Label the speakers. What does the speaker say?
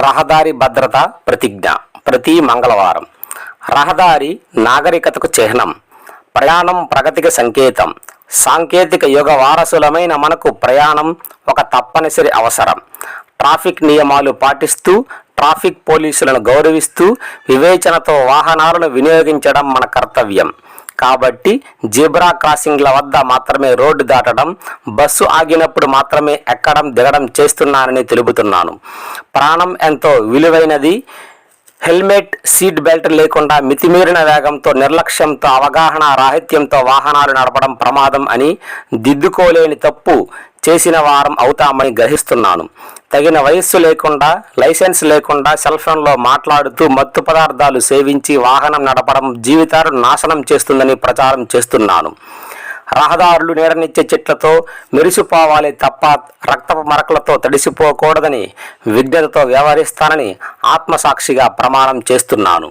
Speaker 1: రహదారి భద్రత ప్రతిజ్ఞ ప్రతి మంగళవారం. రహదారి నాగరికతకు చిహ్నం, ప్రయాణం ప్రగతికి సంకేతం. సాంకేతిక యుగ వారసులమైన మనకు ప్రయాణం ఒక తప్పనిసరి అవసరం. ట్రాఫిక్ నియమాలు పాటిస్తూ, ట్రాఫిక్ పోలీసులను గౌరవిస్తూ, వివేచనతో వాహనాలను వినియోగించడం మన కర్తవ్యం. కాబట్టి జీబ్రా క్రాసింగ్ల వద్ద మాత్రమే రోడ్డు దాటడం, బస్సు ఆగినప్పుడు మాత్రమే ఎక్కడం దిగడం చేస్తున్నానని తెలుపుతున్నాను. ప్రాణం ఎంతో విలువైనది. హెల్మెట్, సీట్ బెల్ట్ లేకుండా మితిమీరిన వేగంతో, నిర్లక్ష్యంతో, అవగాహన రాహిత్యంతో వాహనాలు నడపడం ప్రమాదం అని, దిద్దుకోలేని తప్పు చేసిన వారం అవుతామని గ్రహిస్తున్నాను. తగిన వయస్సు లేకుండా, లైసెన్స్ లేకుండా సెల్ఫోన్లో మాట్లాడుతూ మత్తు పదార్థాలు సేవించి వాహనం నడపడం జీవితాలను నాశనం చేస్తుందని ప్రచారం చేస్తున్నాను. రహదారులు నీడనిచ్చే చెట్లతో మెరిసిపోవాలి తప్ప రక్తపు మరకలతో తడిసిపోకూడదని విజ్ఞతతో వ్యవహరిస్తానని ఆత్మసాక్షిగా ప్రమాణం చేస్తున్నాను.